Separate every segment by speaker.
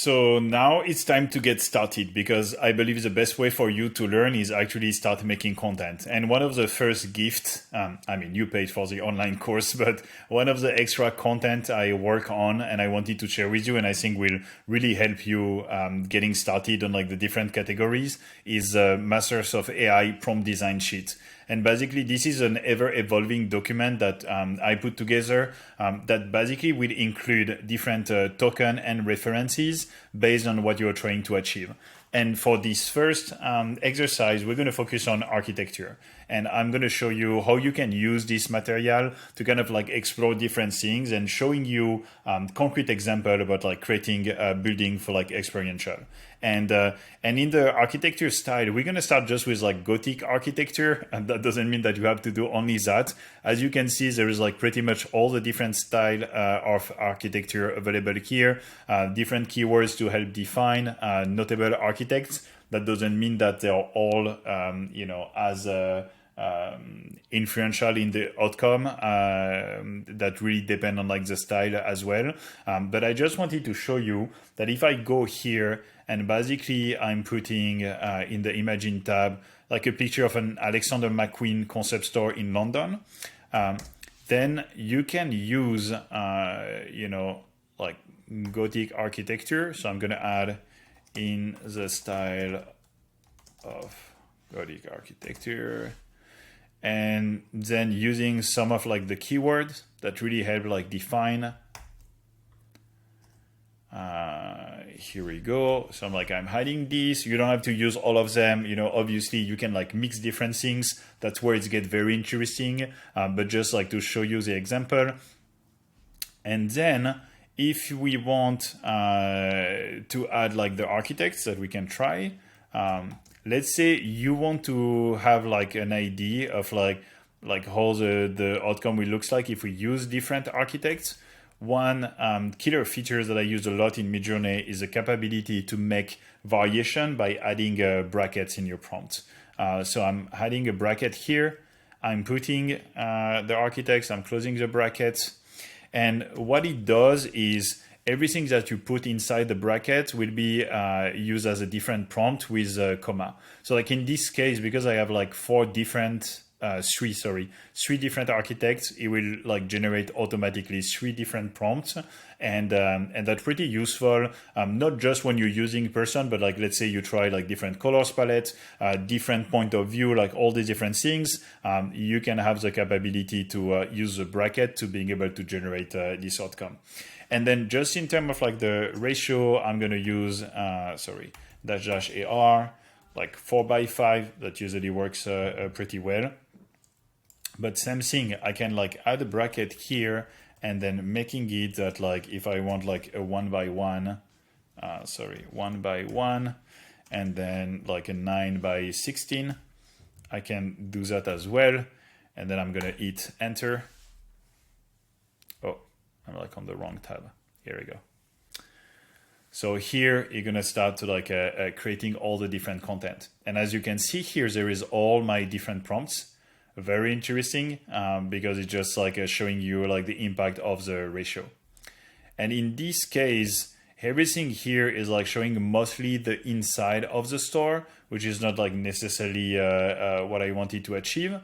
Speaker 1: So now it's time to get started because I believe the best way for you to learn is actually start making content. And one of the first gifts, you paid for the online course, but one of the extra content I work on and I wanted to share with you and I think will really help you getting started on like the different categories is Masters of AI prompt design sheet. And basically, this is an ever-evolving document that I put together that basically will include different token and references based on what you're trying to achieve. And for this first exercise, we're going to focus on architecture. And I'm going to show you how you can use this material to kind of like explore different things and showing you concrete example about like creating a building for like experiential. And in the architecture style, we're going to start just with like Gothic architecture. And that doesn't mean that you have to do only that. As you can see, there is like pretty much all the different style of architecture available here. Different keywords to help define notable architects. That doesn't mean that they're all, as influential in the outcome. That really depend on like the style as well. But I just wanted to show you that if I go here and basically I'm putting in the Imagine tab like a picture of an Alexander McQueen concept store in London, then you can use like Gothic architecture. So I'm going to add in the style of Gothic architecture, and then using some of like the keywords that really help like define. Here we go. So I'm hiding this. You don't have to use all of them. Obviously you can like mix different things. That's where it gets very interesting. But just like to show you the example. And then if we want to add like the architects that we can try, let's say you want to have like an idea of like how the outcome will looks like if we use different architects. One killer feature that I use a lot in Midjourney is the capability to make variation by adding brackets in your prompt. So I'm adding a bracket here. I'm putting the architects, I'm closing the brackets. And what it does is everything that you put inside the bracket will be used as a different prompt with a comma. So like in this case, because I have like three different architects, it will like generate automatically 3 different prompts, and that's pretty useful. Not just when you're using person, but like let's say you try like different colors palette, different point of view, like all these different things. You can have the capability to use the bracket to being able to generate this outcome. And then just in terms of like the ratio, I'm going to use -AR, like 4:5. That usually works pretty well. But same thing, I can like add a bracket here and then making it that like if I want like a 1:1, 1:1, and then like a 9:16, I can do that as well. And then I'm going to hit enter. Oh, I'm like on the wrong tab. Here we go. So here you're going to start to like creating all the different content. And as you can see here, there is all my different prompts. Very interesting because it's just like showing you like the impact of the ratio. And in this case, everything here is like showing mostly the inside of the store, which is not like necessarily what I wanted to achieve.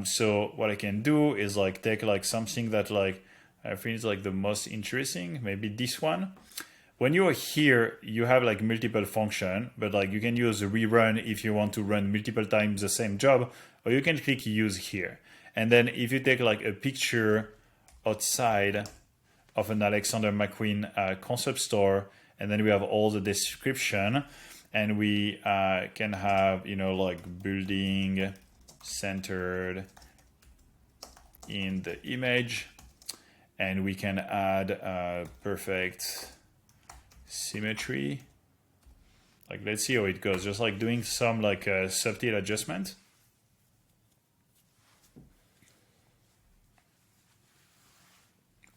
Speaker 1: So what I can do is like take like something that like I think is like the most interesting, maybe this one. When you are here, you have like multiple function, but like you can use rerun if you want to run multiple times the same job, or you can click use here. And then if you take like a picture outside of an Alexander McQueen concept store, and then we have all the description, and we can have, like building centered in the image, and we can add perfect symmetry. Like let's see how it goes, just like doing some like subtle adjustment.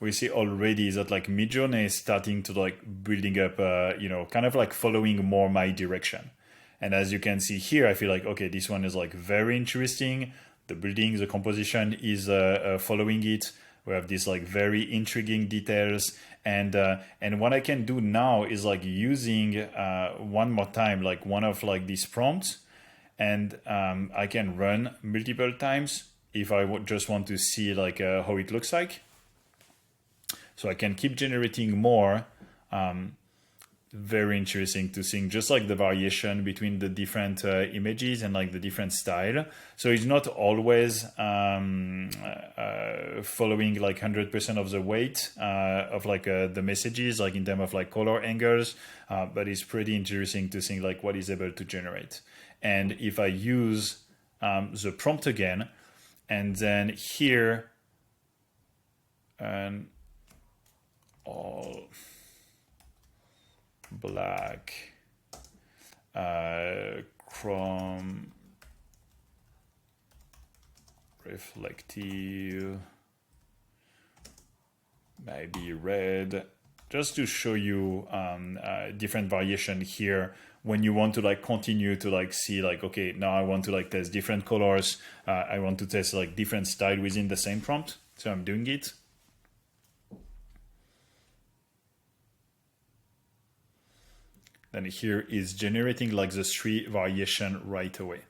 Speaker 1: We see already that like Midjourney is starting to like building up kind of like following more my direction. And as you can see here, I feel like okay, this one is like very interesting. The building, the composition is following it. We have these like very intriguing details, and what I can do now is like using one more time like one of like these prompts, and I can run multiple times if I just want to see like how it looks like. So I can keep generating more. Very interesting to see just like the variation between the different images and like the different style. So it's not always following like 100% of the weight of like the messages, like in terms of like color angles, but it's pretty interesting to see like what is able to generate. And if I use the prompt again, and then here, and all black, chrome, reflective, maybe red, just to show you different variation here when you want to like continue to like see like, okay, now I want to like test different colors. I want to test like different style within the same prompt. So I'm doing it. Then here is generating like the 3 variation right away.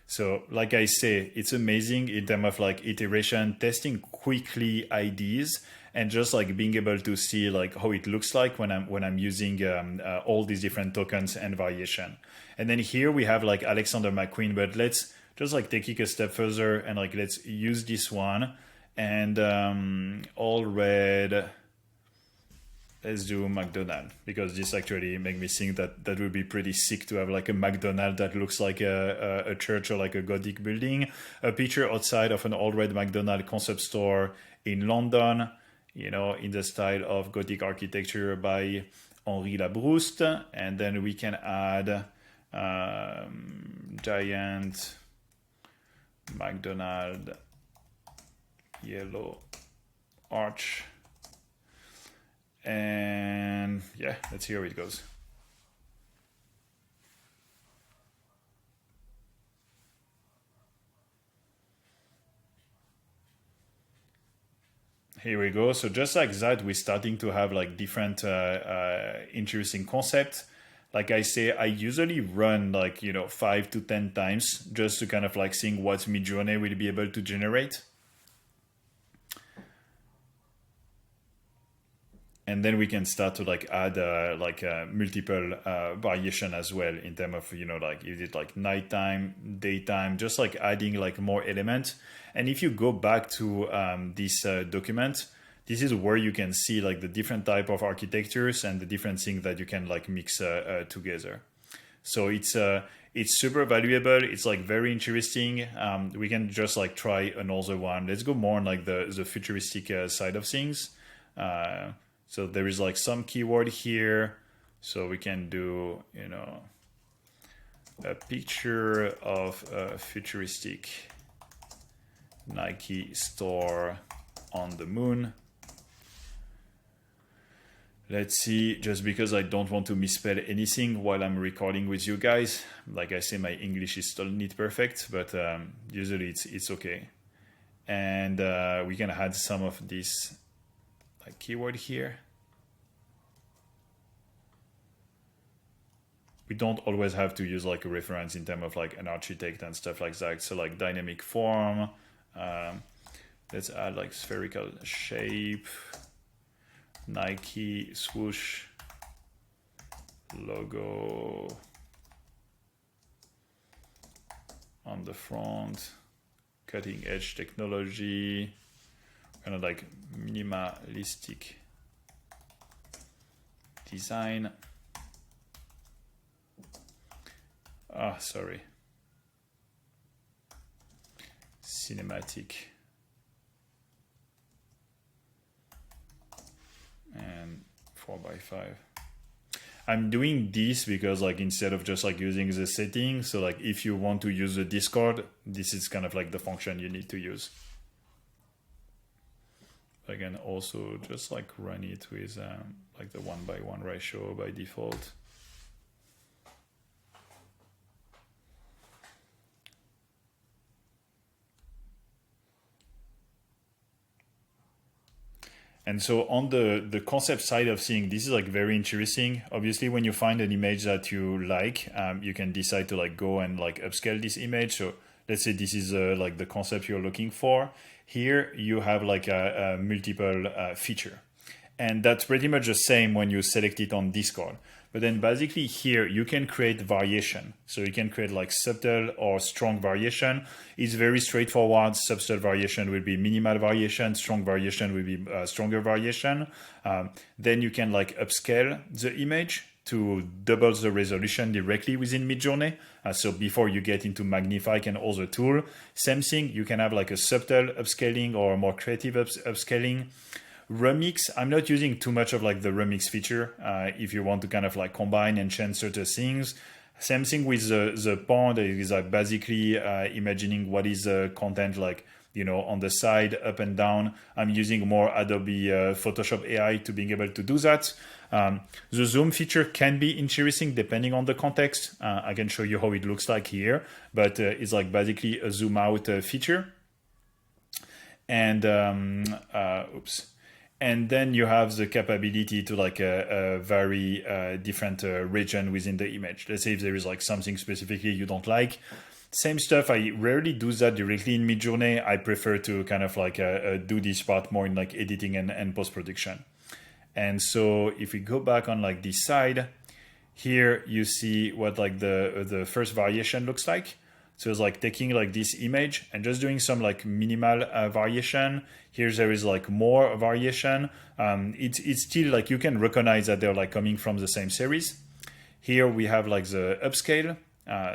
Speaker 1: So like I say, it's amazing in terms of like iteration, testing quickly IDs, and just like being able to see like how it looks like when I'm using all these different tokens and variation. And then here we have like Alexander McQueen, but let's just like take it a step further and like let's use this one, and all red. Let's do McDonald's, because this actually make me think that that would be pretty sick to have like a McDonald's that looks like a church or like a Gothic building. A picture outside of an old red McDonald's concept store in London, you know, in the style of Gothic architecture by Henri Labrouste. And then we can add giant McDonald's yellow arch. And yeah, let's see how it goes. Here we go. So just like that, we're starting to have like different interesting concepts. Like I say, I usually run like, you know, 5 to 10 times just to kind of like seeing what Midjourney will be able to generate. And then we can start to like add multiple variation as well in terms of, you know, like is it like nighttime, daytime, just like adding like more elements. And if you go back to this document, this is where you can see like the different type of architectures and the different things that you can like mix together. So it's super valuable. It's like very interesting. We can just like try another one. Let's go more on like the futuristic side of things. So there is like some keyword here. So we can do, you know, a picture of a futuristic Nike store on the moon. Let's see, just because I don't want to misspell anything while I'm recording with you guys. Like I say, my English is still not perfect, but usually it's okay. And we can add some of this like keyword here. We don't always have to use like a reference in terms of like an architect and stuff like that. So like dynamic form, let's add like spherical shape, Nike swoosh, logo on the front, cutting edge technology, kind of like minimalistic design. Sorry. Cinematic. And 4x5. I'm doing this because like instead of just like using the setting, so like if you want to use the Discord, this is kind of like the function you need to use. I can also just like run it with like the 1:1 ratio by default. And so on the concept side of seeing, this is like very interesting. Obviously, when you find an image that you like, you can decide to like go and like upscale this image. So let's say this is like the concept you're looking for. Here you have like a multiple feature. And that's pretty much the same when you select it on Discord. But then basically here you can create variation. So you can create like subtle or strong variation. It's very straightforward. Subtle variation will be minimal variation. Strong variation will be stronger variation. Then you can like upscale the image to double the resolution directly within Midjourney. So before you get into Magnifique and other tool, same thing, you can have like a subtle upscaling or more creative upscaling. Remix, I'm not using too much of like the remix feature. If you want to kind of like combine and change certain things. Same thing with the pond. It is like basically imagining what is the content like, you know, on the side, up and down. I'm using more Adobe Photoshop AI to being able to do that. The zoom feature can be interesting depending on the context. I can show you how it looks like here, but it's like basically a zoom out feature. And oops. And then you have the capability to like a very different region within the image. Let's say if there is like something specifically you don't like. Same stuff, I rarely do that directly in Midjourney. I prefer to kind of like do this part more in like editing and post-production. And so if we go back on like this side, here you see what like the first variation looks like. So it's like taking like this image and just doing some like minimal variation. Here there is like more variation. It's still like you can recognize that they're like coming from the same series. Here we have like the upscale.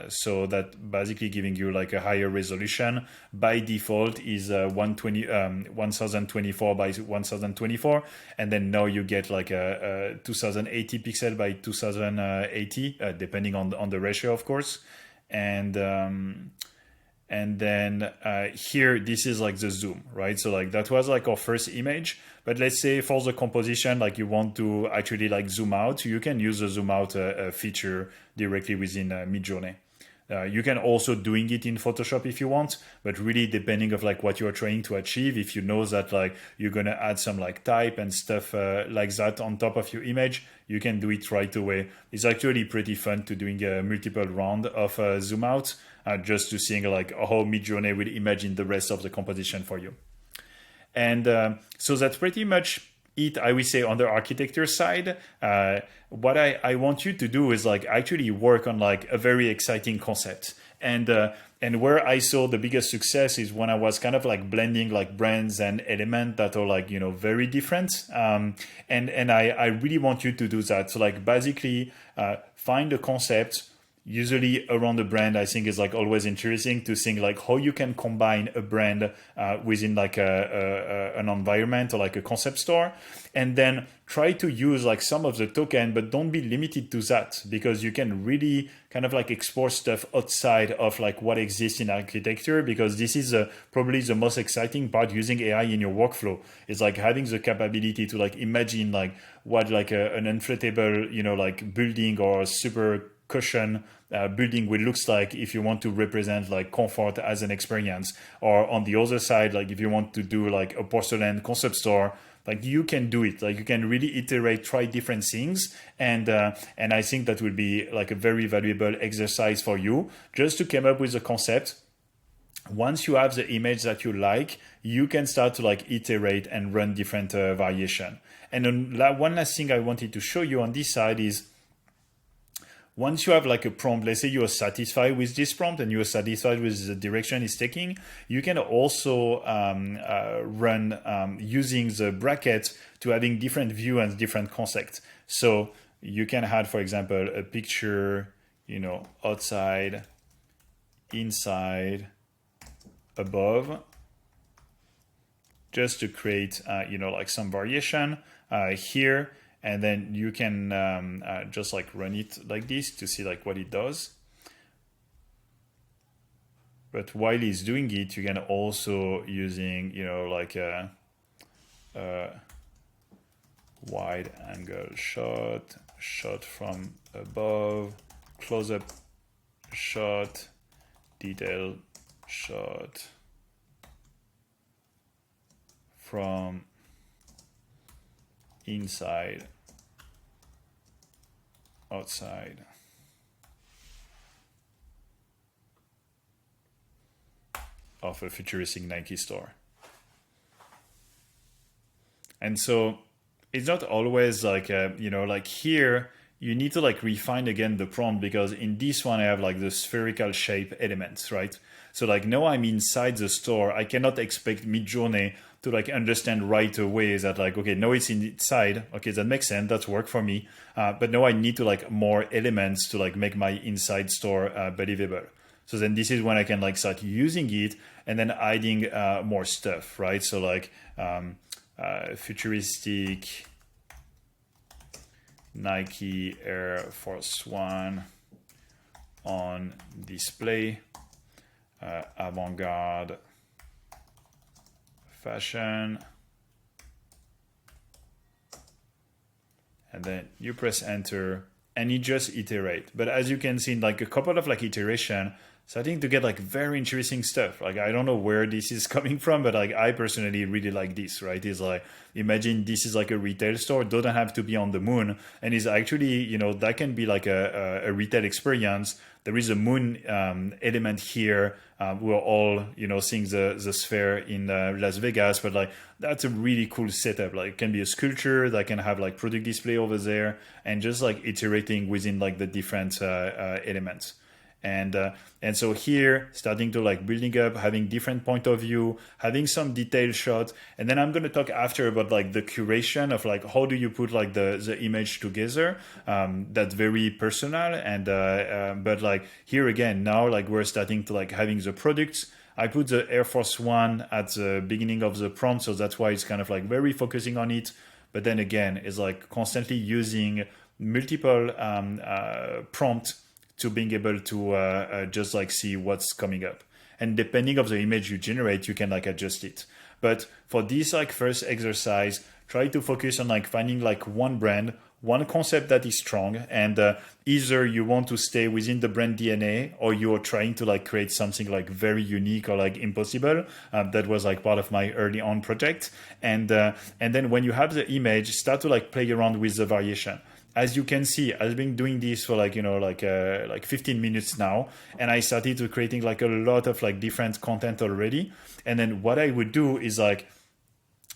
Speaker 1: So that basically giving you like a higher resolution. By default is 1024 by 1024, and then now you get like a 2080 pixel by 2080, depending on the ratio, of course. And then here, this is like the zoom, right? So like that was like our first image, but let's say for the composition, like you want to actually like zoom out, you can use the zoom out feature directly within Midjourney. You can also doing it in Photoshop if you want, but really depending of like what you're trying to achieve, if you know that like you're going to add some like type and stuff like that on top of your image, you can do it right away. It's actually pretty fun to doing a multiple round of zoom out, just to seeing like how Midjourney will imagine the rest of the composition for you. And so that's pretty much it, I would say, on the architecture side. What I want you to do is like actually work on like a very exciting concept. And where I saw the biggest success is when I was kind of like blending like brands and elements that are like, you know, very different. And I really want you to do that. So like basically find a concept. Usually around a brand, I think is like always interesting to think like how you can combine a brand within like an environment or like a concept store, and then try to use like some of the token, but don't be limited to that, because you can really kind of like explore stuff outside of like what exists in architecture, because this is probably the most exciting part using AI in your workflow. It's like having the capability to like imagine like what like an inflatable, you know, like building or super cushion building will looks like if you want to represent like comfort as an experience. Or on the other side, like if you want to do like a porcelain concept store, like you can do it. Like you can really iterate, try different things, and I think that will be like a very valuable exercise for you just to come up with a concept. Once you have the image that you like, you can start to like iterate and run different variation. And then one last thing I wanted to show you on this side is, once you have like a prompt, let's say you are satisfied with this prompt and you are satisfied with the direction it's taking, you can also run using the brackets to having different view and different concepts. So you can add, for example, a picture, you know, outside, inside, above, just to create, you know, like some variation here. And then you can just like run it like this to see like what it does. But while it's doing it, you can also using, you know, like a wide angle shot, shot from above, close up shot, detail shot from inside, outside, of a futuristic Nike store. And so it's not always like, like here, you need to like refine again the prompt, because in this one I have like the spherical shape elements, right? So like now I'm inside the store. I cannot expect Midjourney to like understand right away that like, okay, now it's inside. Okay, that makes sense. That's work for me. But now I need to like more elements to like make my inside store believable. So then this is when I can like start using it and then adding more stuff, right? So like futuristic Nike Air Force One on display, avant-garde fashion, and then you press enter and you just iterate. But as you can see, in like a couple of like iteration, starting to get like very interesting stuff. Like I don't know where this is coming from, but like I personally really like this, right? It's like, imagine this is like a retail store, doesn't have to be on the moon, and is actually, that can be like a retail experience. There is a moon element here. We're all, seeing the sphere in Las Vegas, but like that's a really cool setup. Like it can be a sculpture that can have like product display over there, and just like iterating within like the different elements. And so here, starting to like building up, having different point of view, having some detailed shots. And then I'm going to talk after about like the curation of like, how do you put like the image together? That's very personal. And, but like here again, now like we're starting to like having the products. I put the Air Force One at the beginning of the prompt. So that's why it's kind of like very focusing on it. But then again, it's like constantly using multiple prompts to being able to just like see what's coming up. And depending of the image you generate, you can like adjust it. But for this like first exercise, try to focus on like finding like one brand, one concept that is strong, and either you want to stay within the brand DNA, or you're trying to like create something like very unique or like impossible. That was like part of my early on project. And then when you have the image, start to like play around with the variation. As you can see, I've been doing this for like 15 minutes now, and I started to creating like a lot of like different content already. And then what I would do is like,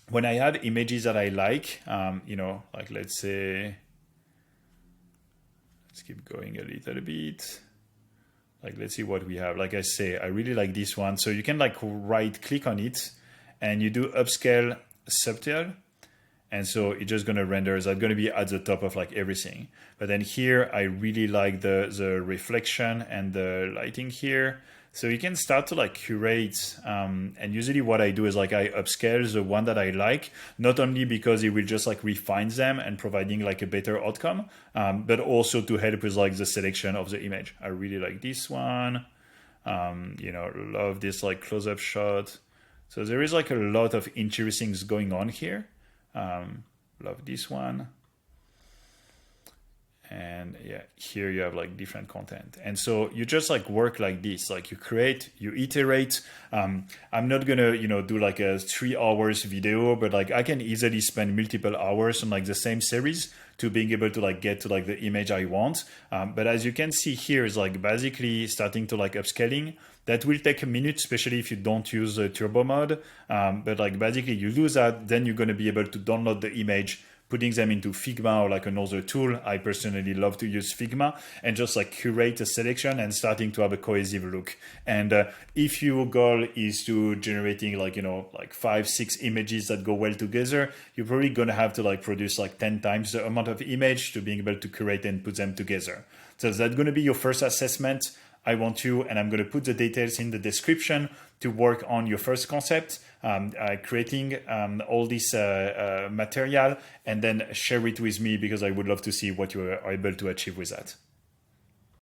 Speaker 1: when I have images that I like, like let's say, let's keep going a little bit. Like, let's see what we have. Like I say, I really like this one. So you can like right click on it and you do upscale subtle. And so it's just going to render that going to be at the top of like everything. But then here, I really like the reflection and the lighting here. So you can start to like curate. And usually what I do is like I upscale the one that I like, not only because it will just like refine them and providing like a better outcome, but also to help with like the selection of the image. I really like this one. Love this like close-up shot. So there is like a lot of interesting things going on here. Love this one. And yeah, here you have like different content. And so you just like work like this, like you create, you iterate. I'm not gonna, do like a 3 hours video, but like I can easily spend multiple hours on like the same series to being able to like get to like the image I want. But as you can see here is like basically starting to like upscaling. That will take a minute, especially if you don't use turbo mode. But like basically you do that, then you're gonna be able to download the image, putting them into Figma or like another tool. I personally love to use Figma, and just like curate a selection and starting to have a cohesive look. And if your goal is to generating like, like 5-6 images that go well together, you're probably going to have to like produce like 10 times the amount of image to being able to curate and put them together. So that's going to be your first assessment. I want you, and I'm going to put the details in the description, to work on your first concept, creating all this material, and then share it with me, because I would love to see what you are able to achieve with that.